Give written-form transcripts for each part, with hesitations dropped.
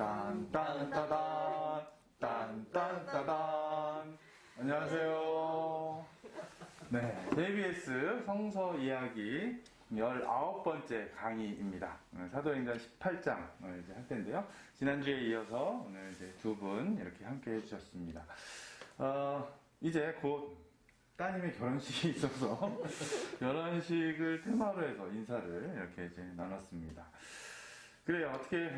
딴딴따단 딴딴따단. 안녕하세요. 네, JBS 성서 이야기 19번째 강의입니다. 사도행전 18장을 이제 할 텐데요. 지난주에 이어서 오늘 이제 두 분 이렇게 함께 해주셨습니다. 이제 곧 따님의 결혼식이 있어서 결혼식을 테마로 해서 인사를 이렇게 이제 나눴습니다. 그래요. 어떻게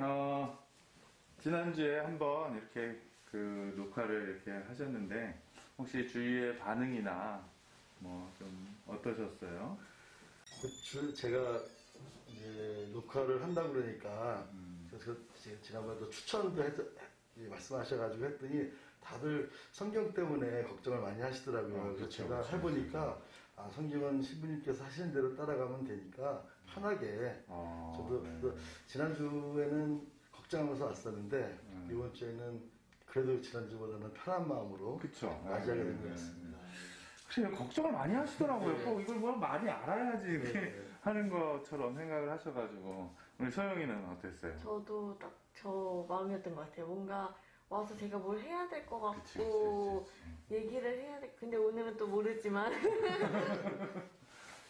지난주에 한번 이렇게 그 녹화를 이렇게 하셨는데 혹시 주위의 반응이나 뭐 좀 어떠셨어요? 제가 이제 녹화를 한다 그러니까 그래서 지난번에도 추천도 말씀하셔가지고 했더니 다들 성경 때문에 걱정을 많이 하시더라고요. 그래서 제가 해보니까 성경은 신부님께서 하시는 대로 따라가면 되니까 편하게 저도 네. 지난주에는 걱정하면서 왔었는데 이번 주에는 그래도 지난주보다는 편한 마음으로 맞이하게 된 것 같습니다. 그래요. 걱정을 많이 하시더라고요. 네. 꼭 이걸 뭐 많이 알아야지 이렇게 네. 하는 것처럼 생각을 하셔가지고. 우리 소영이는 어땠어요? 저도 딱 저 마음이었던 것 같아요. 뭔가 와서 제가 뭘 해야 될 것 같고 그치. 얘기를 해야 돼. 근데 오늘은 또 모르지만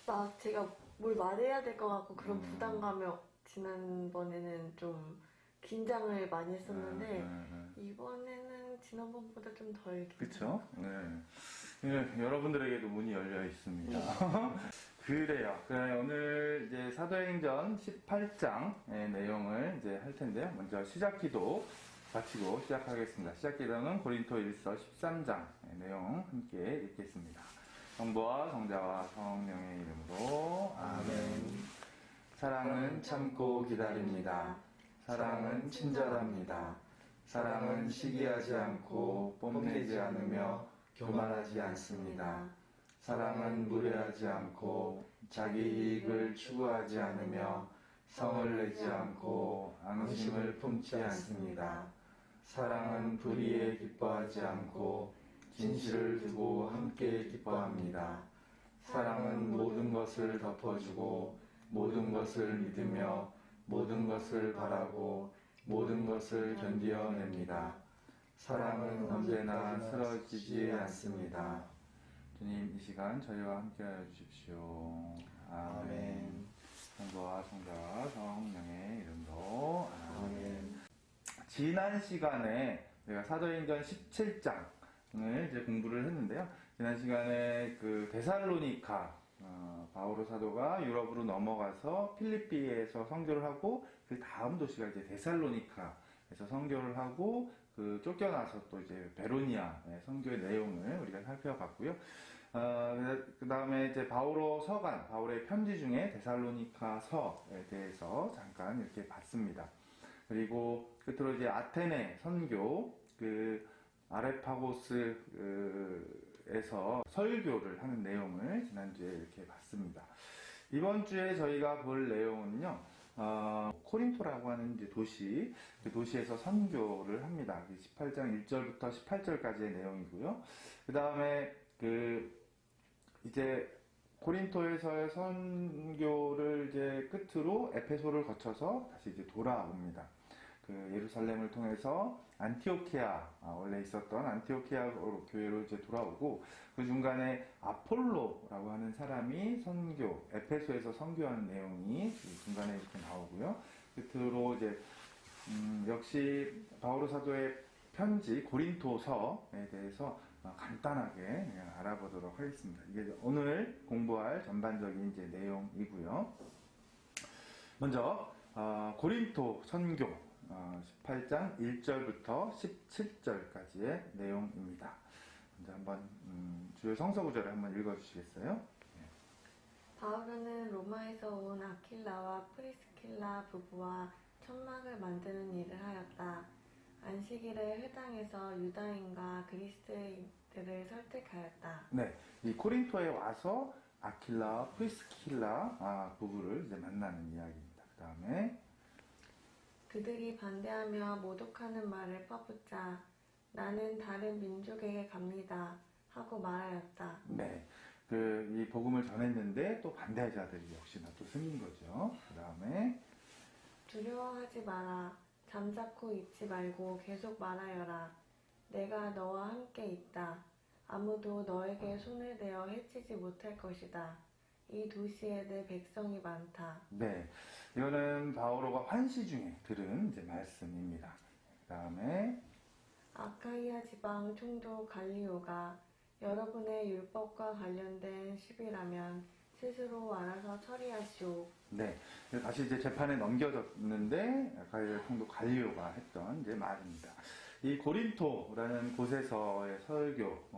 막 제가 뭘 말해야 될 것 같고 그런 부담감이 지난번에는 좀 긴장을 많이 했었는데 이번에는 지난번보다 좀 덜 그쵸? 네. 여러분들에게도 문이 열려 있습니다. 그래요. 오늘 이제 사도행전 18장의 내용을 이제 할 텐데요. 먼저 시작 기도 마치고 시작하겠습니다. 시작 기도는 고린토 1서 13장의 내용 함께 읽겠습니다. 성부와 성자와 성령의 이름으로 아멘. 사랑은 참고 기다립니다. 사랑은 친절합니다. 사랑은 시기하지 않고 뽐내지 않으며 교만하지 않습니다. 사랑은 무례하지 않고 자기 이익을 추구하지 않으며 성을 내지 않고 앙심을 품지 않습니다. 사랑은 불의에 기뻐하지 않고 진실을 두고 함께 기뻐합니다. 사랑은 모든 것을 덮어주고 모든 것을 믿으며 모든 것을 바라고 모든 것을 견디어냅니다. 사랑은 언제나 쓰러지지 않습니다. 주님, 이 시간 저희와 함께하여 주십시오. 아멘. 성부와 성자와 성령의 이름으로 아멘. 지난 시간에 우리가 사도행전 17장을 이제 공부를 했는데요. 지난 시간에 그 데살로니카 바오로 사도가 유럽으로 넘어가서 필리피에서 선교를 하고 그 다음 도시가 이제 데살로니카에서 선교를 하고 그 쫓겨나서 또 이제 베로니아의 선교의 내용을 우리가 살펴봤고요. 그 다음에 이제 바울의 편지 중에 데살로니카서에 대해서 잠깐 이렇게 봤습니다. 그리고 끝으로 이제 아테네 선교, 그 아레파고스에서 설교를 하는 내용을 지난주에 이렇게 봤습니다. 이번 주에 저희가 볼 내용은요, 코린토라고 하는 이제 도시, 그 도시에서 선교를 합니다. 18장 1절부터 18절까지의 내용이고요. 그 다음에 이제 코린토에서의 선교를 이제 끝으로 에페소를 거쳐서 다시 이제 돌아옵니다. 예루살렘을 통해서 안티오키아, 원래 있었던 안티오키아 교회로 이제 돌아오고, 그 중간에 아폴로라고 하는 사람이 에페소에서 선교하는 내용이 중간에 이렇게 나오고요. 끝으로 이제, 역시 바오로 사도의 편지, 고린토서에 대해서 간단하게 그냥 알아보도록 하겠습니다. 이게 오늘 공부할 전반적인 이제 내용이고요. 먼저, 고린토 선교, 18장 1절부터 17절까지의 내용입니다. 먼저 한번 주요 성서 구절을 한번 읽어주시겠어요? 바울은 로마에서 온 아킬라와 프리스킬라 부부와 천막을 만드는 일을 하였다. 안식일에 회당에서 유다인과 그리스도인들을 설득하였다. 네, 이 코린토에 와서 아킬라와 프리스킬라 부부를 이제 만나는 이야기입니다. 그 다음에 그들이 반대하며 모독하는 말을 퍼붓자 나는 다른 민족에게 갑니다 하고 말하였다. 네, 이 복음을 전했는데 또 반대자들이 역시나 또 생긴 거죠. 그 다음에 두려워하지 마라. 잠자코 있지 말고 계속 말하여라. 내가 너와 함께 있다. 아무도 너에게 손을 대어 해치지 못할 것이다. 이 도시에 내 백성이 많다. 네, 이거는 바오로가 환시 중에 들은 이제 말씀입니다. 그 다음에 아카이아 지방 총독 갈리오가 여러분의 율법과 관련된 시비라면 스스로 알아서 처리하시오. 네, 다시 이제 재판에 넘겨졌는데 아카이아 총독 갈리오가 했던 이제 말입니다. 이 고린토라는 곳에서의 설교,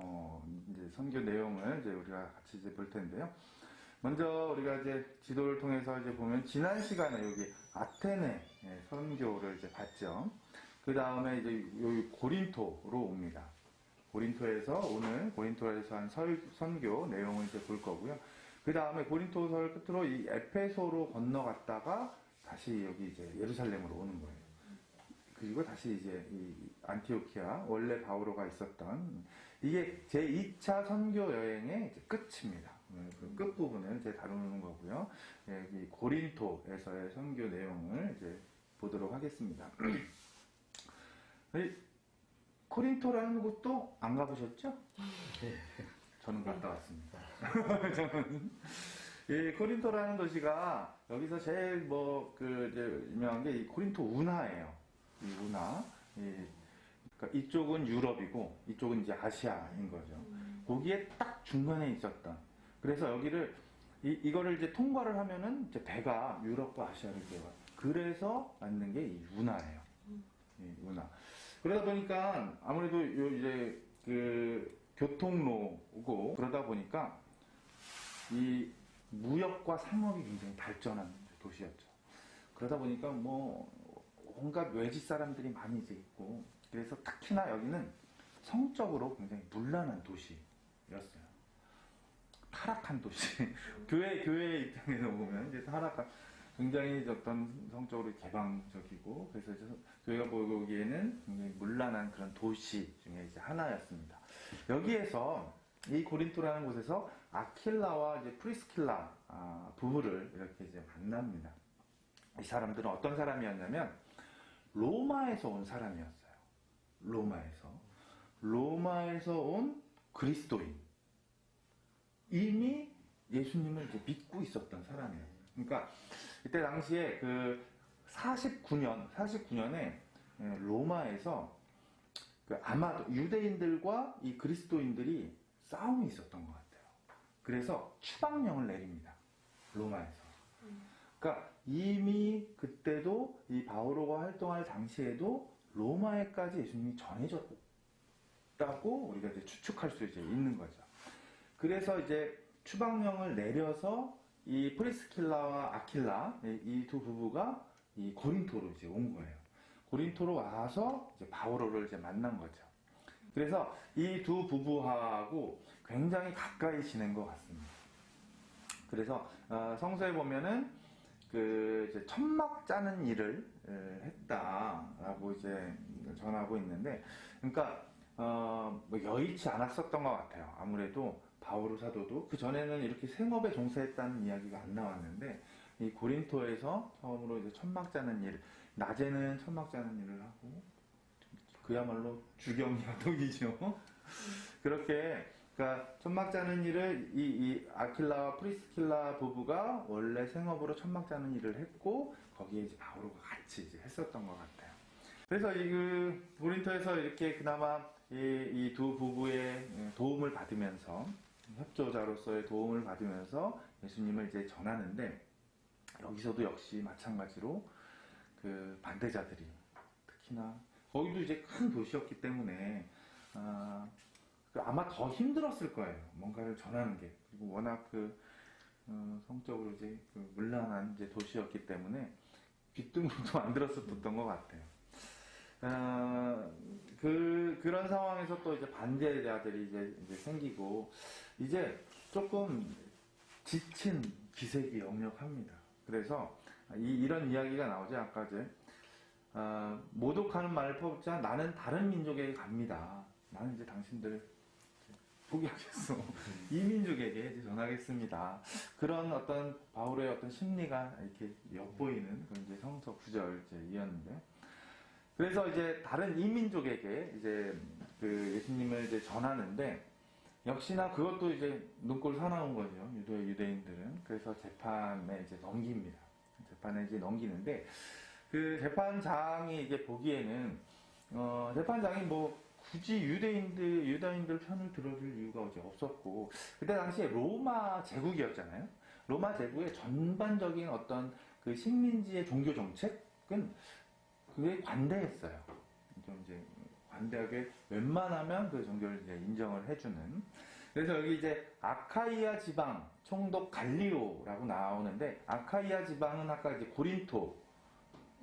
이제 선교 내용을 이제 우리가 같이 이제 볼 텐데요. 먼저 우리가 이제 지도를 통해서 이제 보면 지난 시간에 여기 아테네 선교를 이제 봤죠. 그 다음에 이제 여기 고린토로 옵니다. 오늘 고린토에서 한 선교 내용을 이제 볼 거고요. 그 다음에 고린토서를 끝으로 이 에페소로 건너갔다가 다시 여기 이제 예루살렘으로 오는 거예요. 그리고 다시 이제 이 안티오키아, 원래 바오로가 있었던, 이게 제 2차 선교 여행의 이제 끝입니다. 그 끝부분을 이제 다루는 거고요. 이 고린토에서의 선교 내용을 이제 보도록 하겠습니다. 이 코린토라는 곳도 안 가보셨죠? 저는 갔다 왔습니다. 저는 이 코린토라는 도시가 여기서 제일 이제 유명한 게 이 코린토 운하예요. 이 운하. 그러니까 이쪽은 유럽이고 이쪽은 이제 아시아인 거죠. 거기에 딱 중간에 있었던. 그래서 여기를 이거를 이제 통과를 하면은 이제 배가 유럽과 아시아를 들어가. 그래서 만든 게 이 운하예요. 이 운하. 그러다 보니까 아무래도 이제 그 교통로고 그러다 보니까 이 무역과 상업이 굉장히 발전한 도시였죠. 그러다 보니까 온갖 외지 사람들이 많이 이제 있고, 그래서 특히나 여기는 성적으로 굉장히 문란한 도시였어요. 타락한 도시. 교회의 입장에서 보면 이제 굉장히 어떤 성적으로 개방적이고, 그래서 이제 교회가 보기에는 굉장히 문란한 그런 도시 중에 이제 하나였습니다. 여기에서 이 고린토라는 곳에서 아킬라와 이제 프리스킬라 부부를 이렇게 이제 만납니다. 이 사람들은 어떤 사람이었냐면 로마에서 온 사람이었어요. 로마에서 온 그리스도인. 이미 예수님을 이제 믿고 있었던 사람이에요. 그러니까 이때 당시에 그 49년에 로마에서 아마도 유대인들과 이 그리스도인들이 싸움이 있었던 것 같아요. 그래서 추방령을 내립니다. 로마에서. 그러니까 이미 그때도 이 바오로가 활동할 당시에도 로마에까지 예수님이 전해졌다고 우리가 이제 추측할 수 이제 있는 거죠. 그래서 이제 추방령을 내려서 이 프리스킬라와 아킬라 이 두 부부가 이 고린토로 이제 온 거예요. 고린토로 와서 이제 바오로를 이제 만난 거죠. 그래서 이 두 부부하고 굉장히 가까이 지낸 것 같습니다. 그래서 성서에 보면은 그 이제 천막 짜는 일을 했다라고 이제 전하고 있는데, 그러니까 여의치 않았었던 것 같아요. 아무래도 바오로 사도도 그 전에는 이렇게 생업에 종사했다는 이야기가 안 나왔는데, 이 고린토에서 처음으로 이제 천막 짜는 일, 낮에는 천막 짜는 일을 하고, 그야말로 주경야독이죠. 그렇게, 그러니까 천막 짜는 일을 이 아킬라와 프리스킬라 부부가 원래 생업으로 천막 짜는 일을 했고, 거기에 이제 바오로가 같이 이제 했었던 것 같아요. 그래서 이 고린토에서 이렇게 그나마 이 두 부부의 도움을 받으면서, 협조자로서의 도움을 받으면서 예수님을 이제 전하는데, 여기서도 역시 마찬가지로 그 반대자들이, 특히나 거기도 이제 큰 도시였기 때문에 아마 더 힘들었을 거예요. 뭔가를 전하는 게. 그리고 워낙 성적으로 이제 문란한 이제 도시였기 때문에 귓등으로도 안 들었었던 것 같아요. 그런 상황에서 또 이제 반대자들이 이제 생기고, 이제 조금 지친 기색이 역력합니다. 그래서 이런 이야기가 나오죠. 아까 이제 모독하는 말을 퍼붓자 나는 다른 민족에게 갑니다. 나는 이제 당신들 포기하겠어. 이 민족에게 이제 전하겠습니다. 그런 어떤 바울의 어떤 심리가 이렇게 엿보이는 그런 이제 성서 구절이었는데, 그래서 이제 다른 이민족에게 이제 그 예수님을 이제 전하는데 역시나 그것도 이제 눈꼴 사나운 거죠. 유대인들은. 그래서 재판에 이제 넘깁니다. 재판에 이제 넘기는데 그 재판장이 이제 보기에는 재판장이 뭐 굳이 유다인들 편을 들어줄 이유가 이제 없었고 그때 당시에 로마 제국이었잖아요. 로마 제국의 전반적인 어떤 그 식민지의 종교 정책은 그게 관대했어요. 좀 이제 관대하게 웬만하면 그 종교를 이제 인정을 해주는. 그래서 여기 이제 아카이아 지방 총독 갈리오라고 나오는데 아카이아 지방은 아까 이제 고린토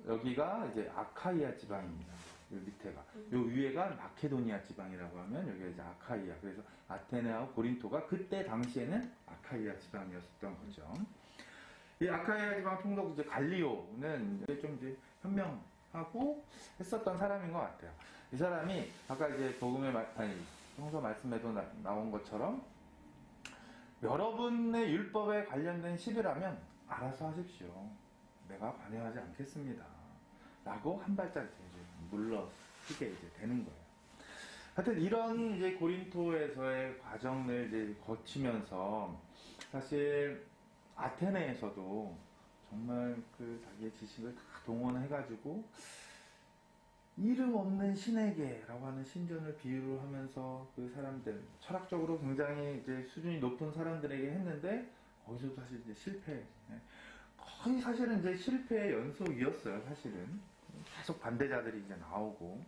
여기가 이제 아카이아 지방입니다. 요 밑에가. 요 위에가 마케도니아 지방이라고 하면 여기가 이제 아카이아. 그래서 아테네하고 고린토가 그때 당시에는 아카이아 지방이었던 거죠. 이 아카이아 지방 총독 이제 갈리오는 이제 좀 이제 현명하고 했었던 사람인 것 같아요. 이 사람이 아까 이제 성서 말씀에도 나온 것처럼 여러분의 율법에 관련된 시비라면 알아서 하십시오. 내가 관여하지 않겠습니다. 라고 한 발짝 이제 물러서게 이제 되는 거예요. 하여튼 이런 이제 고린토에서의 과정을 이제 거치면서 사실 아테네에서도 정말 그 자기의 지식을 다 동원해가지고 이름 없는 신에게라고 하는 신전을 비유를 하면서 그 사람들 철학적으로 굉장히 이제 수준이 높은 사람들에게 했는데 거기서도 사실 이제 실패. 거의 사실은 이제 실패의 연속이었어요. 사실은 계속 반대자들이 이제 나오고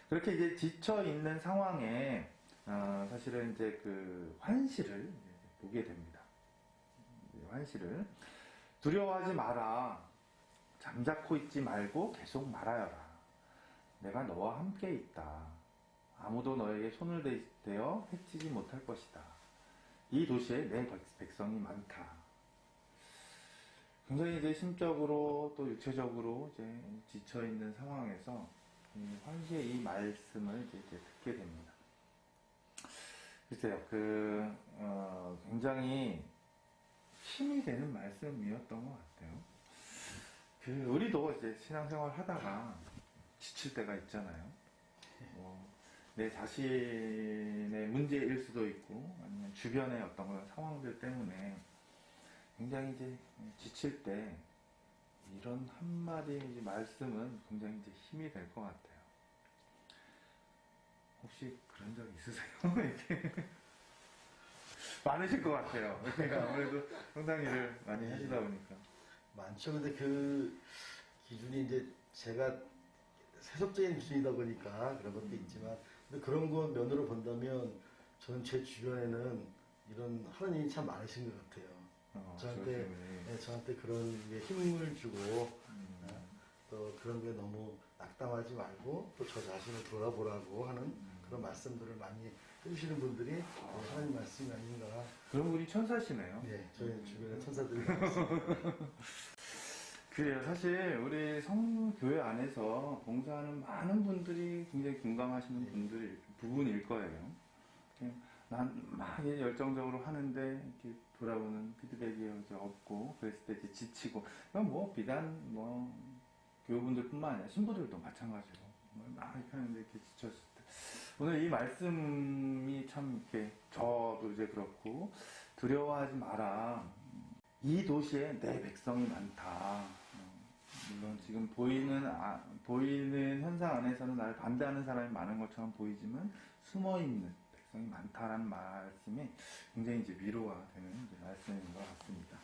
그렇게 이제 지쳐 있는 상황에 사실은 이제 그 환시를 이제 보게 됩니다. 환시를 두려워하지 마라. 잠자코 있지 말고 계속 말하여라. 내가 너와 함께 있다. 아무도 너에게 손을 대어 해치지 못할 것이다. 이 도시에 내 백성이 많다. 굉장히 이제 심적으로 또 육체적으로 이제 지쳐 있는 상황에서 환시의 이 말씀을 이제 듣게 됩니다. 글쎄요, 굉장히 힘이 되는 말씀이었던 것 같아요. 우리도 이제 신앙생활 하다가 지칠 때가 있잖아요. 내 자신의 문제일 수도 있고, 아니면 주변의 어떤 그런 상황들 때문에 굉장히 이제 지칠 때 이런 한마디 이제 말씀은 굉장히 이제 힘이 될 것 같아요. 혹시 그런 적 있으세요? 이렇게 많으실 것 같아요. 그러니까 아무래도 성당 일을 많이 하시다 보니까. 많죠. 근데 그 기준이 이제 제가 세속적인 기준이다 보니까 그런 것도 있지만, 근데 그런 거 면으로 본다면 저는 제 주변에는 이런 하나님이 참 많으신 것 같아요. 저한테 그런 게 힘을 주고, 또 그런 게 너무 낙담하지 말고 또 저 자신을 돌아보라고 하는 그런 말씀들을 많이 해주시는 분들이 하나님 말씀이 아닌가. 그런 분이 천사시네요. 네, 저희 주변에 천사들이 많습니다. 그래요. 사실 우리 성교회 안에서 봉사하는 많은 분들이 굉장히 공감하시는 부분일 거예요. 난 막 열정적으로 하는데 이렇게 돌아오는 피드백이 이제 없고 그랬을 때 이제 지치고, 그럼 뭐 비단 뭐 교우분들뿐만 아니라 신부들도 마찬가지로 막 이렇게 하는데 이렇게 지쳤을 때 오늘 이 말씀이 참 이렇게 저도 이제 그렇고 두려워하지 마라. 이 도시에 내 백성이 많다. 물론 지금 보이는 현상 안에서는 나를 반대하는 사람이 많은 것처럼 보이지만 숨어있는 백성이 많다라는 말씀이 굉장히 이제 위로가 되는 이제 말씀인 것 같습니다.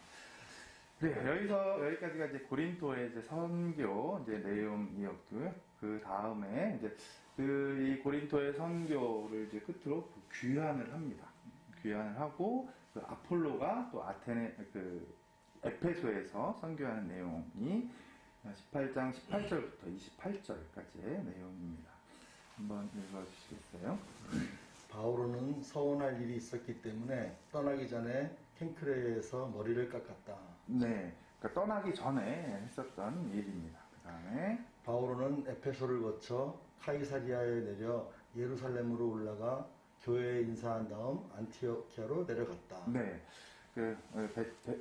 그래, 여기까지가 이제 고린토의 이제 선교 이제 내용이었고요. 그 다음에 이제 이 고린토의 선교를 이제 끝으로 귀환을 합니다. 귀환을 하고 그 아폴로가 또 에페소에서 선교하는 내용이 18장 18절부터 28절까지의 내용입니다. 한번 읽어주시겠어요? 바오로는 서운할 일이 있었기 때문에 떠나기 전에 켄크레에서 머리를 깎았다. 네, 그러니까 떠나기 전에 했었던 일입니다. 그 다음에 바오로는 에페소를 거쳐 카이사리아에 내려 예루살렘으로 올라가 교회에 인사한 다음 안티오키아로 내려갔다. 네,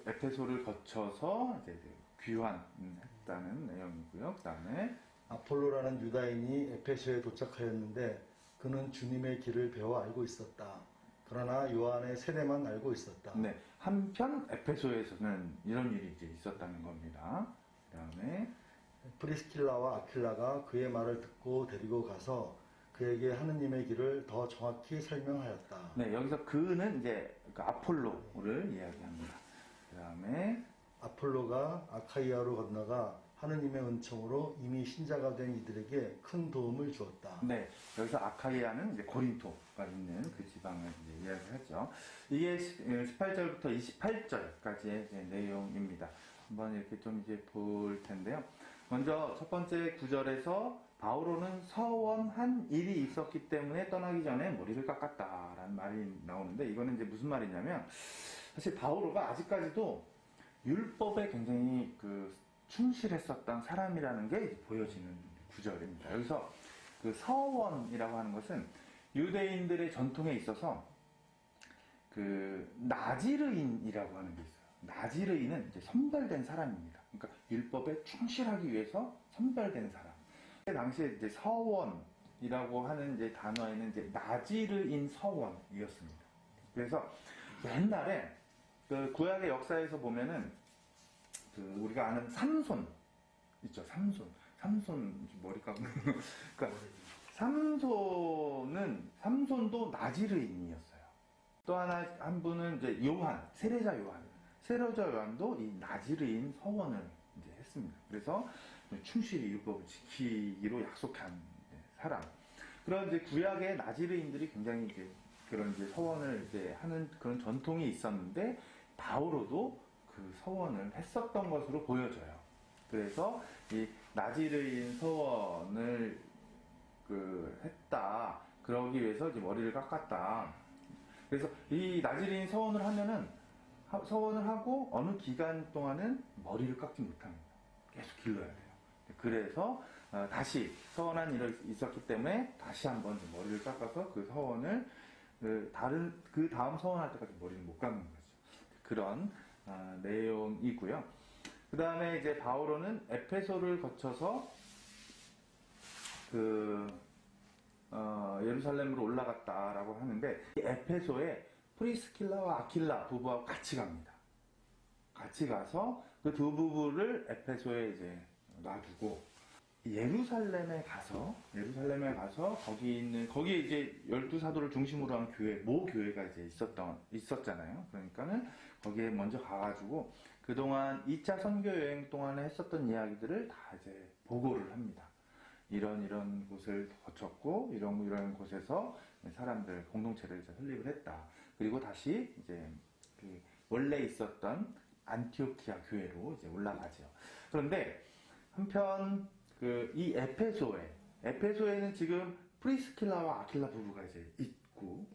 에페소를 거쳐서 이제 귀환했다는 내용이고요. 그 다음에 아폴로라는 유다인이 에페소에 도착하였는데 그는 주님의 길을 배워 알고 있었다. 그러나 요한의 세례만 알고 있었다. 네, 한편 에페소에서는 이런 일이 이제 있었다는 겁니다. 그 다음에 프리스킬라와 아킬라가 그의 말을 듣고 데리고 가서 그에게 하느님의 길을 더 정확히 설명하였다. 네, 여기서 그는 이제 그 아폴로를 이야기합니다. 그 다음에 아폴로가 아카이아로 건너가 하느님의 은총으로 이미 신자가 된 이들에게 큰 도움을 주었다. 네, 여기서 아카이아는 이제 고린토가 있는 그 지방을 이제 이야기하죠. 이게 18절부터 28절까지의 내용입니다. 한번 이렇게 좀 이제 볼 텐데요. 먼저 첫 번째 구절에서 바오로는 서원한 일이 있었기 때문에 떠나기 전에 머리를 깎았다라는 말이 나오는데, 이거는 이제 무슨 말이냐면, 사실 바오로가 아직까지도 율법에 굉장히 충실했었던 사람이라는 게 이제 보여지는 구절입니다. 여기서 그 서원이라고 하는 것은 유대인들의 전통에 있어서 그 나지르인이라고 하는 게 있어요. 나지르인은 이제 선별된 사람입니다. 그러니까 율법에 충실하기 위해서 선별된 사람. 그 당시에 이제 서원이라고 하는 이제 단어에는 이제 나지르인 서원이었습니다. 그래서 옛날에 그 구약의 역사에서 보면은 그 우리가 아는 삼손 있죠. 삼손 머리 감고 그러니까 삼손도 나지르인이었어요. 또 한 분은 이제 세례자 요한도 이 나지르인 서원을 이제 했습니다. 그래서 충실히 율법을 지키기로 약속한 사람. 그런 이제 구약의 나지르인들이 굉장히 이제 그런 이제 서원을 이제 하는 그런 전통이 있었는데, 바오로도 그 서원을 했었던 것으로 보여져요. 그래서 이 나지르인 서원을 했다. 그러기 위해서 이제 머리를 깎았다. 그래서 이 나지르인 서원을 하고 어느 기간 동안은 머리를 깎지 못합니다. 계속 길러야 돼요. 그래서 다시 서원한 일이 있었기 때문에 다시 한번 머리를 깎아서 그 서원을 그 다음 서원할 때까지 머리를 못 깎는 거죠. 그런 내용이고요. 그 다음에 이제 바오로는 에페소를 거쳐서 예루살렘으로 올라갔다라고 하는데, 이 에페소에 프리스킬라와 아킬라 부부하고 같이 갑니다. 같이 가서 그 두 부부를 에페소에 이제 놔두고 예루살렘에 가서 거기에 이제 12사도를 중심으로 한 모 교회가 이제 있었잖아요. 그러니까는 거기에 먼저 가가지고 그동안 2차 선교 여행 동안에 했었던 이야기들을 다 이제 보고를 합니다. 이런 곳을 거쳤고, 이런 곳에서 사람들, 공동체를 이제 설립을 했다. 그리고 다시 이제 원래 있었던 안티오키아 교회로 이제 올라가죠. 그런데 한편 이 에페소에는 지금 프리스킬라와 아킬라 부부가 이제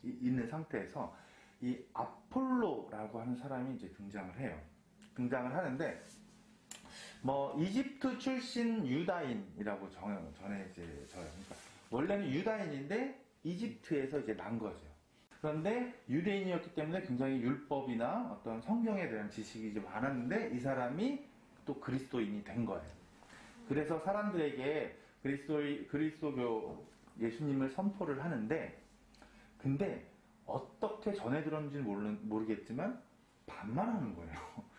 있는 상태에서 이 아폴로라고 하는 사람이 이제 등장을 등장을 하는데, 이집트 출신 유다인이라고 전해져요. 그러니까 원래는 유다인인데 이집트에서 이제 난 거죠. 그런데 유대인이었기 때문에 굉장히 율법이나 어떤 성경에 대한 지식이 좀 많았는데, 이 사람이 또 그리스도인이 된 거예요. 그래서 사람들에게 그리스도교 예수님을 선포를 하는데, 근데 어떻게 전해 들었는지는 모르겠지만 반말하는 거예요.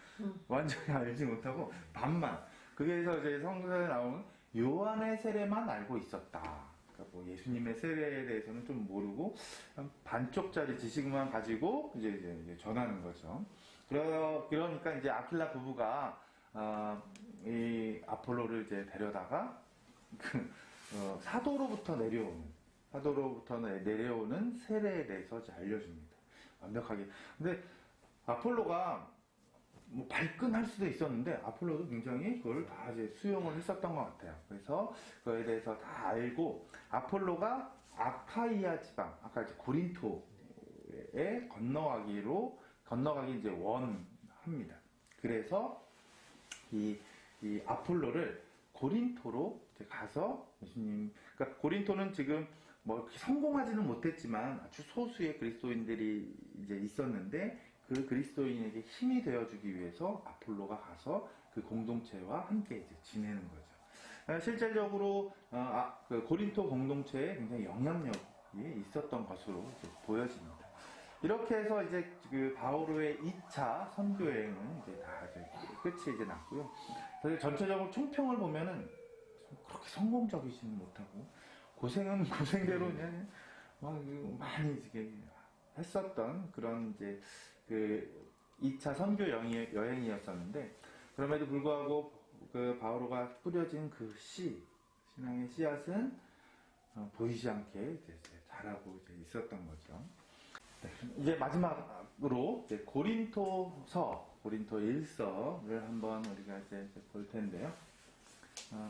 완전히 알지 못하고 반만. 그래서 이제 성경에 나오는 요한의 세례만 알고 있었다. 그러니까 예수님의 세례에 대해서는 좀 모르고 반쪽짜리 지식만 가지고 이제 전하는 거죠. 그러니까 이제 아킬라 부부가 이 아폴로를 이제 데려다가 사도로부터 내려오는 세례에 대해서 이제 알려줍니다. 완벽하게. 근데 아폴로가 발끈할 수도 있었는데, 아폴로도 굉장히 그걸 다 이제 수용을 했었던 것 같아요. 그래서 그거에 대해서 다 알고, 아폴로가 아카이아 지방, 아까 이제 고린토에 건너가기 이제 원합니다. 그래서 이 아폴로를 고린토로 이제 가서 그러니까 고린토는 지금 이렇게 성공하지는 못했지만 아주 소수의 그리스도인들이 이제 있었는데, 그 그리스도인에게 힘이 되어주기 위해서 아폴로가 가서 그 공동체와 함께 이제 지내는 거죠. 실질적으로 그 고린토 공동체에 굉장히 영향력이 있었던 것으로 이제 보여집니다. 이렇게 해서 이제 그 바오로의 2차 선교 여행은 이제 다 이제 끝이 이제 났고요. 그래서 전체적으로 총평을 보면은 그렇게 성공적이지는 못하고 고생은 고생대로 그냥 많이 이제 했었던 그런 이제 그 2차 선교 여행이었었는데, 그럼에도 불구하고 그 바오로가 뿌려진 그 신앙의 씨앗은 보이지 않게 이제 자라고 이제 있었던 거죠. 네, 이제 마지막으로 이제 고린토 1서를 한번 우리가 이제 볼 텐데요.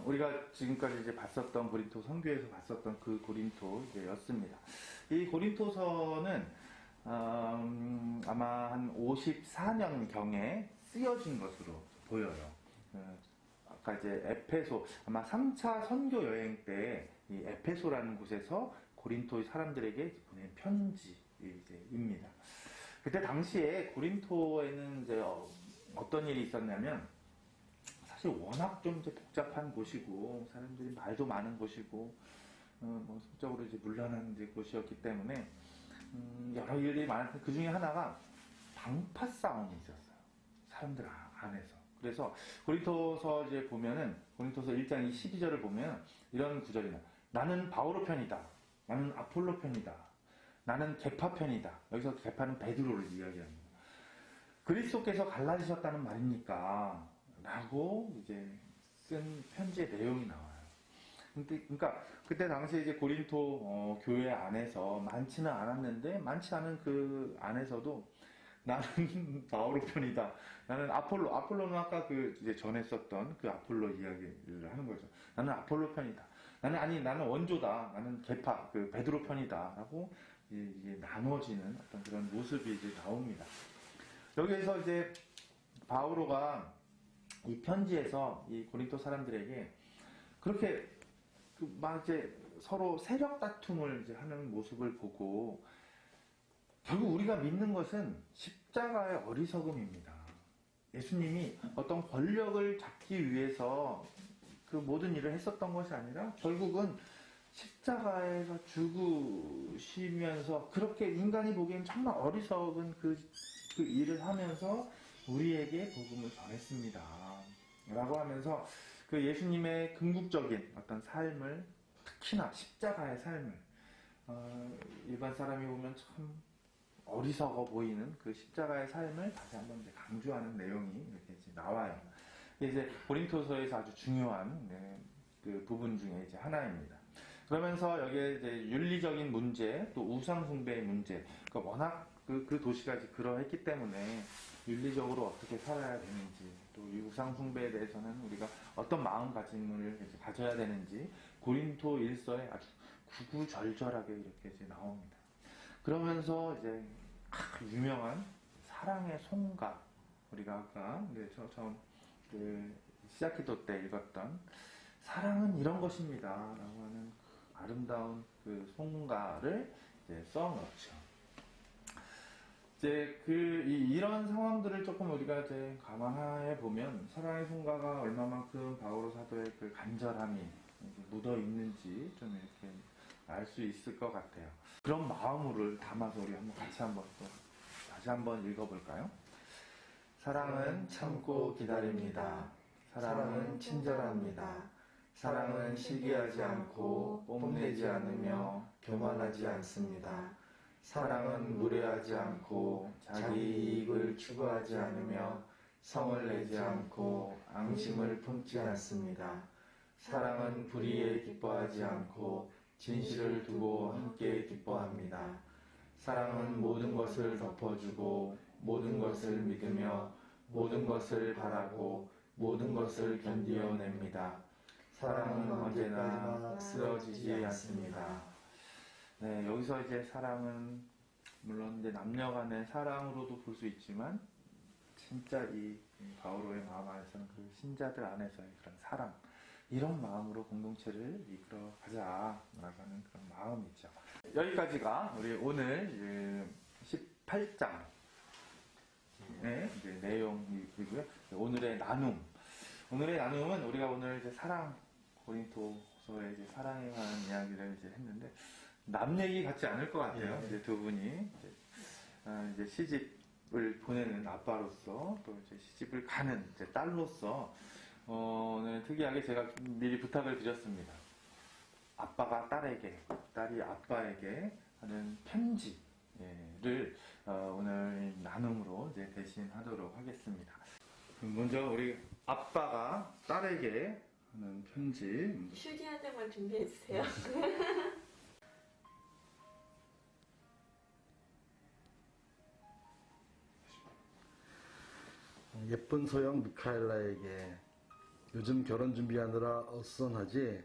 우리가 지금까지 이제 봤었던 고린토 선교에서 봤었던 그 고린토였습니다. 이 고린토서는 아마 한 54년경에 쓰여진 것으로 보여요. 아까 이제 에페소, 아마 3차 선교 여행 때 이 에페소라는 곳에서 고린토 사람들에게 보낸 편지입니다. 그때 당시에 고린토에는 이제 어떤 일이 있었냐면, 사실 워낙 좀 이제 복잡한 곳이고 사람들이 말도 많은 곳이고 뭐 성적으로 이제 문란한 이제 곳이었기 때문에 여러 일들이 많았는데, 그 중에 하나가 방파 싸움이 있었어요. 사람들 안에서. 그래서 고린토서 이제 보면은 고린토서 1장 12절을 보면 이런 구절이 나와요. 나는 바오로 편이다. 나는 아폴로 편이다. 나는 계파 편이다. 여기서 계파는 베드로를 이야기합니다. 그리스도께서 갈라지셨다는 말입니까? 라고 이제 쓴 편지의 내용이 나와요. 그러니까 그때 당시에 이제 고린토 교회 안에서 많지는 않았는데, 많지 않은 그 안에서도 나는 바오로 편이다. 나는 아폴로는 아까 그 이제 전에 썼던 그 아폴로 이야기를 하는 거죠. 나는 아폴로 편이다. 나는 원조다. 나는 계파, 그 베드로 편이다라고 이제 나눠지는 어떤 그런 모습이 이제 나옵니다. 여기에서 이제 바오로가 이 편지에서 이 고린토 사람들에게 그렇게 막 이제 서로 세력 다툼을 이제 하는 모습을 보고, 결국 우리가 믿는 것은 십자가의 어리석음입니다. 예수님이 어떤 권력을 잡기 위해서 그 모든 일을 했었던 것이 아니라 결국은 십자가에서 죽으시면서 그렇게 인간이 보기엔 정말 어리석은 그 일을 하면서 우리에게 복음을 전했습니다. 라고 하면서 그 예수님의 궁극적인 어떤 삶을, 특히나 십자가의 삶을 일반 사람이 보면 참 어리석어 보이는 그 십자가의 삶을 다시 한번 이제 강조하는 내용이 이렇게 이제 나와요. 이제 고린토서에서 아주 중요한 그 부분 중에 이제 하나입니다. 그러면서 여기에 이제 윤리적인 문제, 또 우상숭배의 문제, 그러니까 워낙 그 도시가 이제 그러했기 때문에 윤리적으로 어떻게 살아야 되는지, 또 이 우상숭배에 대해서는 우리가 어떤 마음가짐을 이제 가져야 되는지 고린토 1서에 아주 구구절절하게 이렇게 이제 나옵니다. 그러면서 이제 유명한 사랑의 송가, 우리가 아까 처음 그 시작기도 때 읽었던 사랑은 이런 것입니다 라고 하는 아름다운 그 송가를 이제 써놓죠. 이제 이런 상황들을 조금 우리가 이제 감안해 보면 사랑의 송가가 얼마만큼 바오로 사도의 그 간절함이 묻어 있는지 좀 이렇게 알 수 있을 것 같아요. 그런 마음을 담아서 우리 다시 한번 읽어볼까요? 사랑은 참고 기다립니다. 사랑은 친절합니다. 사랑은 시기하지 않고 뽐내지 않으며 교만하지 않습니다. 사랑은 무례하지 않고 자기 이익을 추구하지 않으며 성을 내지 않고 앙심을 품지 않습니다. 사랑은 불의에 기뻐하지 않고 진실을 두고 함께 기뻐합니다. 사랑은 모든 것을 덮어주고 모든 것을 믿으며 모든 것을 바라고 모든 것을 견디어냅니다. 사랑은 언제나 쓰러지지 않습니다. 네, 여기서 이제 사랑은 물론 이제 남녀 간의 사랑으로도 볼 수 있지만, 진짜 이 바오로의 마음 안에서는 그 신자들 안에서의 그런 사랑, 이런 마음으로 공동체를 이끌어가자라고 하는 그런 마음이죠. 여기까지가 우리 오늘 18장의 내용이고요. 오늘의 나눔은 우리가 오늘 이제 사랑, 고린토서의 이제 사랑에 관한 이야기를 이제 했는데 남 얘기 같지 않을 것 같아요. 예. 이제 두 분이 이제 시집을 보내는 아빠로서 또 이제 시집을 가는 이제 딸로서 오늘 특이하게 제가 미리 부탁을 드렸습니다. 아빠가 딸에게, 딸이 아빠에게 하는 편지를 오늘 나눔으로 이제 대신하도록 하겠습니다. 그럼 먼저 우리 아빠가 딸에게 하는 편지. 슈디 한 장만 준비해 주세요. 예쁜 소영 미카엘라에게 요즘 결혼 준비하느라 어수선하지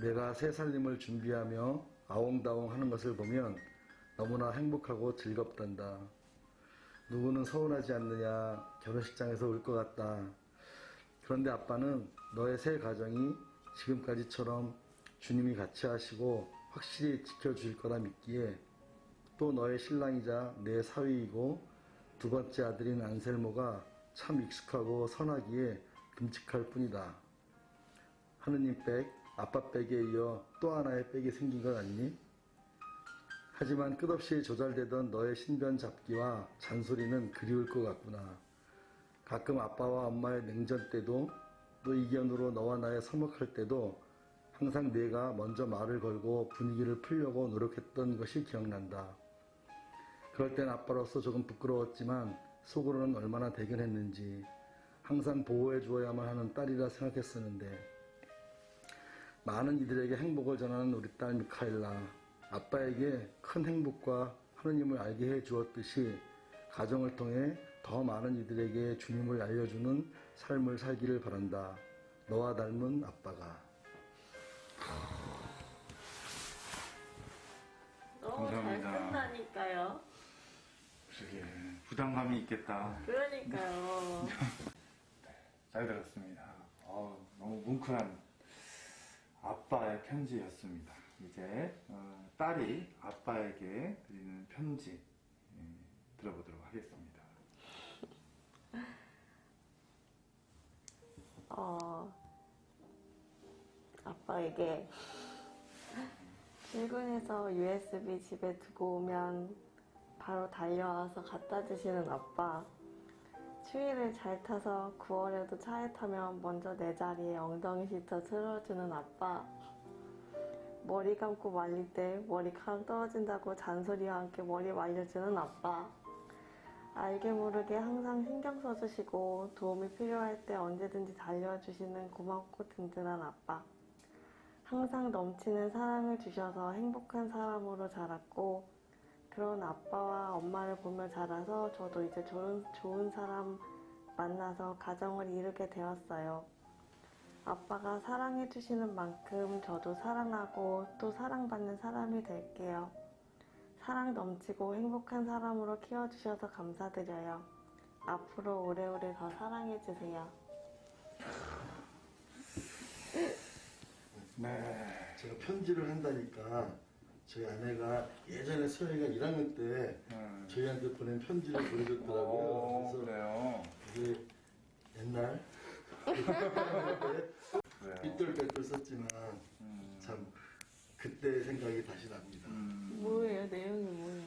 내가 새 살림을 준비하며 아웅다웅 하는 것을 보면 너무나 행복하고 즐겁단다. 누구는 서운하지 않느냐, 결혼식장에서 울 것 같다. 그런데 아빠는 너의 새 가정이 지금까지처럼 주님이 같이 하시고 확실히 지켜주실 거라 믿기에 또 너의 신랑이자 내 사위이고 두 번째 아들인 안셀모가 참 익숙하고 선하기에 듬직할 뿐이다. 하느님 백, 아빠 백에 이어 또 하나의 백이 생긴 것 같니? 하지만 끝없이 조잘되던 너의 신변 잡기와 잔소리는 그리울 것 같구나. 가끔 아빠와 엄마의 냉전 때도 또 이견으로 너와 나의 서먹할 때도 항상 내가 먼저 말을 걸고 분위기를 풀려고 노력했던 것이 기억난다. 그럴 땐 아빠로서 조금 부끄러웠지만 속으로는 얼마나 대견했는지 항상 보호해 주어야만 하는 딸이라 생각했었는데 많은 이들에게 행복을 전하는 우리 딸 미카엘라, 아빠에게 큰 행복과 하느님을 알게 해 주었듯이 가정을 통해 더 많은 이들에게 주님을 알려주는 삶을 살기를 바란다. 너와 닮은 아빠가. 너무 잘 감사합니다. 쓴다니까요. 그러게 부담감이 있겠다. 그러니까요. 잘 들었습니다. 너무 뭉클한 아빠의 편지였습니다. 이제 딸이 아빠에게 드리는 편지 들어보도록 하겠습니다. 아빠에게 출근해서 USB 집에 두고 오면 바로 달려와서 갖다 주시는 아빠. 추위를 잘 타서 9월에도 차에 타면 먼저 내 자리에 엉덩이 시터 틀어주는 아빠. 머리 감고 말릴 때 머리카락 떨어진다고 잔소리와 함께 머리 말려주는 아빠. 알게 모르게 항상 신경 써주시고 도움이 필요할 때 언제든지 달려주시는 고맙고 든든한 아빠. 항상 넘치는 사랑을 주셔서 행복한 사람으로 자랐고 그런 아빠와 엄마를 보며 자라서 저도 이제 좋은 사람 만나서 가정을 이루게 되었어요. 아빠가 사랑해 주시는 만큼 저도 사랑하고 또 사랑받는 사람이 될게요. 사랑 넘치고 행복한 사람으로 키워주셔서 감사드려요. 앞으로 오래오래 더 사랑해 주세요. 네. 제가 편지를 한다니까 저희 아내가 예전에 소영이가 1학년 때 저희한테 보낸 편지를 보내줬더라고요. 그래서 그래요. 이게 옛날 때 삐뚤빼뚤 썼지만 참 그때 생각이 다시 납니다. 뭐예요? 내용이 뭐예요?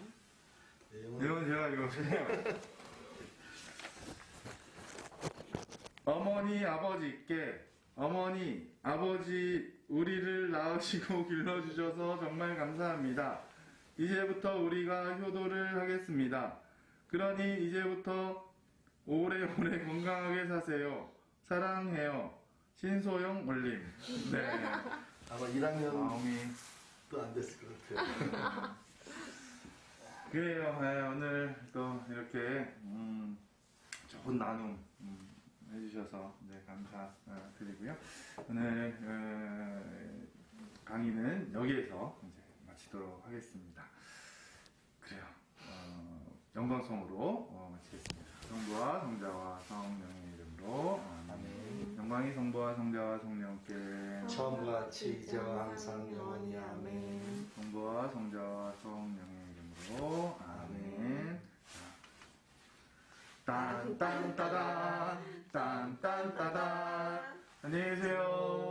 이건 제가 이거 어머니 아버지께 어머니 아버지 우리를 낳으시고 길러주셔서 정말 감사합니다. 이제부터 우리가 효도를 하겠습니다. 그러니 이제부터 오래오래 건강하게 사세요. 사랑해요. 신소영 올림. 네. 아마 1학년 마음이 또 안 됐을 것 같아요. 그래요. 네, 오늘 또 이렇게 좋은 나눔 해주셔서 네, 감사드리고요. 오늘 강의는 여기에서 이제 마치도록 하겠습니다. 그래요. 영광성으로 마치겠습니다. 성부와 성자와 성령의 이름으로 아멘. 영광이 성부와 성자와 성령께 처음과 같이 이제와 항상 영원히 아멘. 성부와 성자와 성령의 이름으로 아멘. 딴딴따단 딴딴따단 안녕히 계세요.